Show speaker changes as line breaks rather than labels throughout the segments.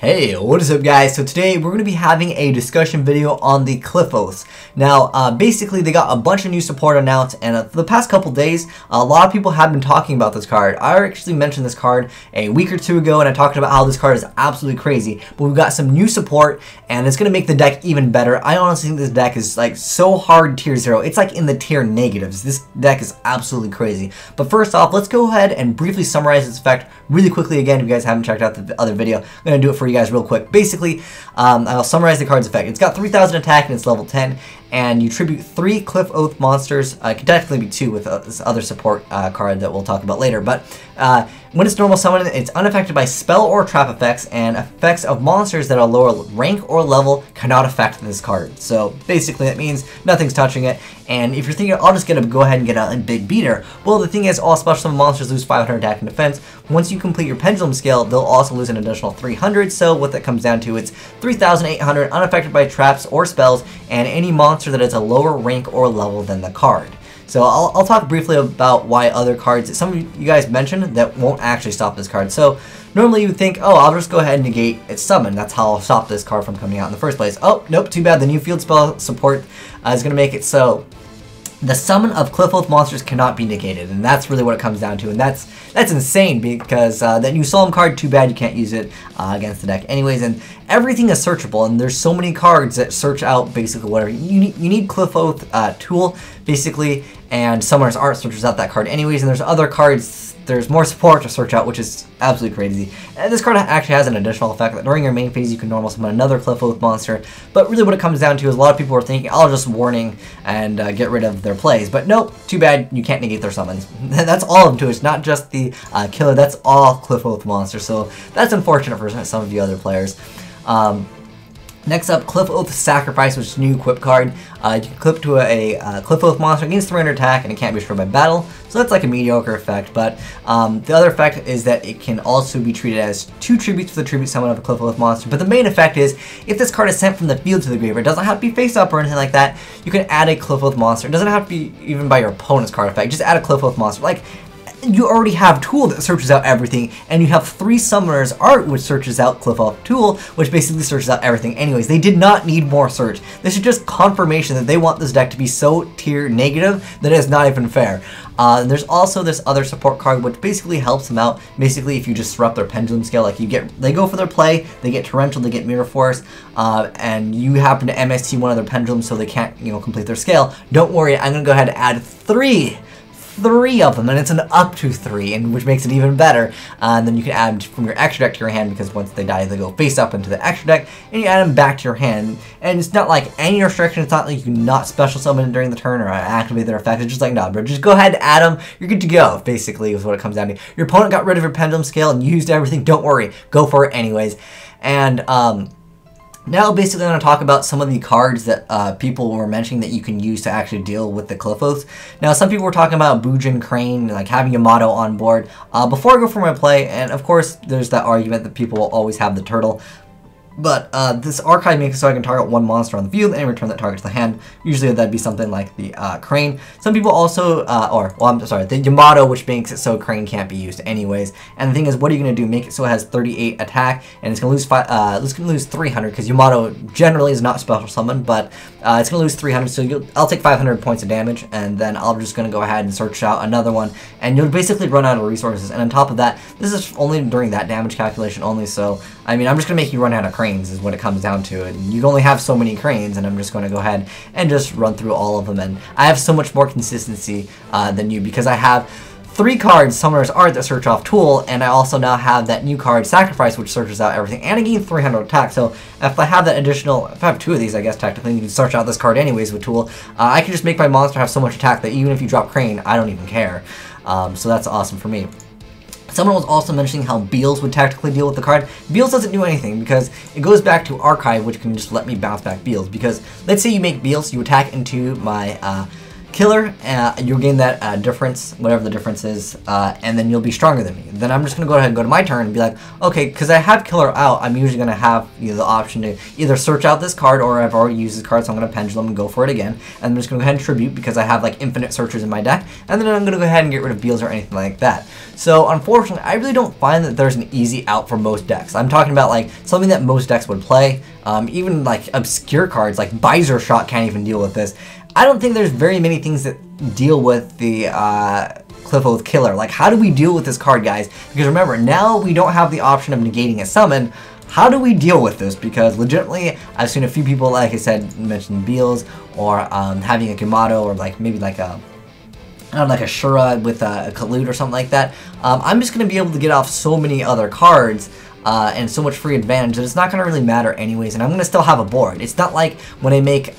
Hey, what is up guys? So today we're going to be having a discussion video on the Qliphoths. Now, basically they got a bunch of new support announced, and for the past couple days, a lot of people have been talking about this card. I actually mentioned this card a week or two ago, and I talked about how this card is absolutely crazy, but we've got some new support, and it's going to make the deck even better. I honestly think this deck is like so hard tier 0. It's like in the tier negatives. This deck is absolutely crazy. But first off, let's go ahead and briefly summarize its effect really quickly again if you guys haven't checked out the other video. I'm going to do it for you guys real quick. Basically, I'll summarize the card's effect. It's got 3,000 attack and it's level 10, and you tribute 3 Qliphoth monsters. It could definitely be 2 with this other support card that we'll talk about later. But when it's normal summon, it's unaffected by spell or trap effects, and effects of monsters that are lower rank or level cannot affect this card. So basically that means nothing's touching it. And if you're thinking, I'll just go ahead and get a big beater. Well, the thing is, all special summon monsters lose 500 attack and defense. Once you complete your pendulum scale, they'll also lose an additional 300. So what that comes down to, it's 3,800 unaffected by traps or spells, and any monster that is a lower rank or level than the card. So I'll talk briefly about why other cards, some of you guys mentioned, that won't actually stop this card. So normally you would think, oh, I'll just go ahead and negate its summon. That's how I'll stop this card from coming out in the first place. Oh, nope, too bad. The new field spell support is going to make it so the summon of Qliphoth monsters cannot be negated, and that's really what it comes down to, and that's insane, because that new Solemn card, too bad you can't use it against the deck anyways, and everything is searchable, and there's so many cards that search out basically whatever. You need Qliphoth Tool, basically, and Summoner's Art searches out that card anyways, and there's other cards. There's more support to search out, which is absolutely crazy. And this card actually has an additional effect that during your main phase you can normal summon another Qliphoth monster, but really what it comes down to is a lot of people are thinking, I'll just warning and get rid of their plays. But nope, too bad, you can't negate their summons. That's all of them too. It's not just the killer, that's all Qliphoth monsters, so that's unfortunate for some of the other players. Next up, Qliphoth Sacrifice, which is a new equip card. You can equip to a Qliphoth monster, gains 300 attack, and it can't be destroyed by battle. So that's like a mediocre effect, but the other effect is that it can also be treated as 2 tributes for the tribute summon of a Qliphoth monster. But the main effect is, if this card is sent from the field to the graveyard, it doesn't have to be face up or anything like that, you can add a Qliphoth monster. It doesn't have to be even by your opponent's card effect, just add a Qliphoth monster. Like, you already have Tool that searches out everything, and you have 3 Summoner's Art, which searches out Qliphoth Tool, which basically searches out everything anyways. They did not need more search. This is just confirmation that they want this deck to be so tier negative that it is not even fair. There's also this other support card which basically helps them out. Basically, if you just disrupt their pendulum scale, like they go for their play, they get Torrential, they get Mirror Force, and you happen to MST one of their pendulums so they can't, complete their scale. Don't worry, I'm gonna go ahead and add 3 of them, and it's an up to 3, and which makes it even better. And then you can add from your extra deck to your hand, because once they die, they go face up into the extra deck, and you add them back to your hand. And it's not like any restriction. It's not like you can not special summon during the turn or activate their effect. It's just like, no, bro, just go ahead and add them. You're good to go, basically, is what it comes down to. Your opponent got rid of your pendulum scale and used everything. Don't worry, go for it anyways. And now, basically, I'm going to talk about some of the cards that people were mentioning that you can use to actually deal with the Qliphoths. Now, some people were talking about Bujin Crane, like having Yamato on board. Before I go for my play, and of course, there's that argument that people will always have the turtle. But this archive makes it so I can target 1 monster on the field and return that target to the hand. Usually that'd be something like the Crane. Some people also, the Yamato, which makes it so Crane can't be used anyways. And the thing is, what are you going to do? Make it so it has 38 attack, and it's going to lose 300, because Yamato generally is not special summon, but it's going to lose 300, so I'll take 500 points of damage, and then I'm just going to go ahead and search out another one, and you'll basically run out of resources. And on top of that, this is only during that damage calculation only, so, I mean, I'm just going to make you run out of Crane. Is what it comes down to, and you only have so many Cranes, and I'm just going to go ahead and just run through all of them, and I have so much more consistency than you, because I have 3 cards, Summoner's Art, that search off Tool, and I also now have that new card, Sacrifice, which searches out everything, and I gain 300 attack. So if I have that additional, if I have 2 of these, I guess technically you can search out this card anyways with Tool, I can just make my monster have so much attack that even if you drop Crane, I don't even care. So that's awesome for me. Someone was also mentioning how Beals would tactically deal with the card. Beals doesn't do anything, because it goes back to Archive, which can just let me bounce back Beals. Because let's say you make Beals, you attack into my killer, you'll gain that difference, whatever the difference is, and then you'll be stronger than me. Then I'm just going to go ahead and go to my turn and be like, okay, because I have killer out, I'm usually going to have the option to either search out this card, or I've already used this card, so I'm going to pendulum and go for it again. And I'm just going to go ahead and tribute because I have like infinite searchers in my deck, and then I'm going to go ahead and get rid of Beals or anything like that. So unfortunately, I really don't find that there's an easy out for most decks. I'm talking about like something that most decks would play. Even like obscure cards like Visor Shot can't even deal with this. I don't think there's very many things that deal with the Qliphoth Killer. Like, how do we deal with this card, guys? Because remember, now we don't have the option of negating a summon. How do we deal with this? Because legitimately, I've seen a few people, like I said, mention Beals, or having a Kumato, or like maybe like a, I don't know, like a Shura with a Kalut or something like that. I'm just going to be able to get off so many other cards and so much free advantage that it's not going to really matter anyways, and I'm going to still have a board. It's not like when I make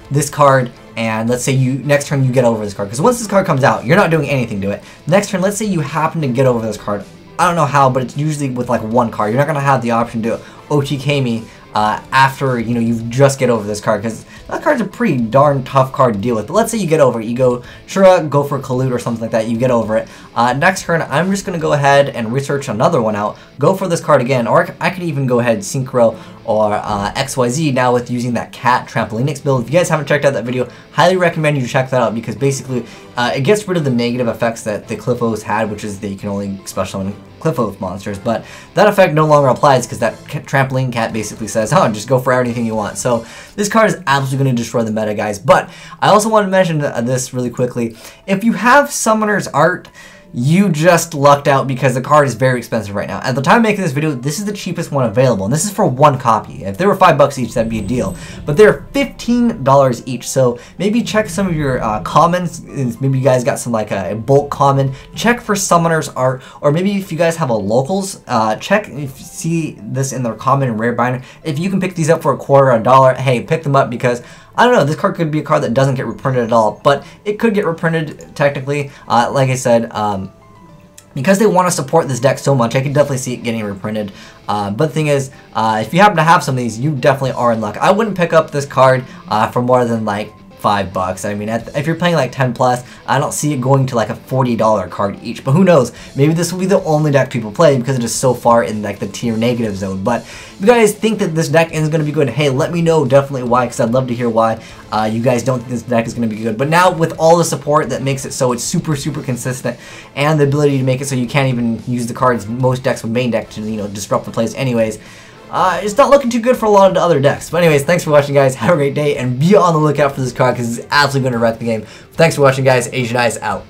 this card, and let's say next turn you get over this card, because once this card comes out, you're not doing anything to it. Next turn, let's say you happen to get over this card. I don't know how, but it's usually with like one card. You're not going to have the option to OTK me after, you know, you just get over this card, because that card's a pretty darn tough card to deal with. But let's say you get over it, you go Shura, go for Kalut or something like that, you get over it. Next turn, I'm just going to go ahead and research another one out, go for this card again, or I could even go ahead Synchro or XYZ now with using that Cat Trampolinix build. If you guys haven't checked out that video, highly recommend you check that out, because basically it gets rid of the negative effects that the Qliphoths had, which is that you can only special summon Qliphoth monsters, but that effect no longer applies because that Trampoline Cat basically says, oh, just go for anything you want. So this card is absolutely going to destroy the meta, guys. But I also want to mention this really quickly. If you have Summoner's Art, you just lucked out because the card is very expensive right now. At the time of making this video, this is the cheapest one available, and this is for one copy. If they were $5 each, that'd be a deal. But they're $15 each, so maybe check some of your commons. Maybe you guys got some like a bulk common. Check for Summoner's Art, or maybe if you guys have a locals, check if you see this in their common and rare binder. If you can pick these up for $1 or $1, hey, pick them up, because I don't know, this card could be a card that doesn't get reprinted at all, but it could get reprinted technically. Like I said, because they want to support this deck so much, I can definitely see it getting reprinted. But the thing is, if you happen to have some of these, you definitely are in luck. I wouldn't pick up this card for more than like $5. I mean, if you're playing like 10 plus, I don't see it going to like a $40 card each. But who knows? Maybe this will be the only deck people play because it is so far in like the tier negative zone. But if you guys think that this deck is going to be good, hey, let me know definitely why, because I'd love to hear why you guys don't think this deck is going to be good. But now with all the support that makes it so it's super consistent, and the ability to make it so you can't even use the cards most decks with main deck to, you know, disrupt the plays anyways, it's not looking too good for a lot of the other decks. But anyways, thanks for watching, guys. Have a great day, and be on the lookout for this card because it's absolutely going to wreck the game. Thanks for watching, guys. Asian Eyes out.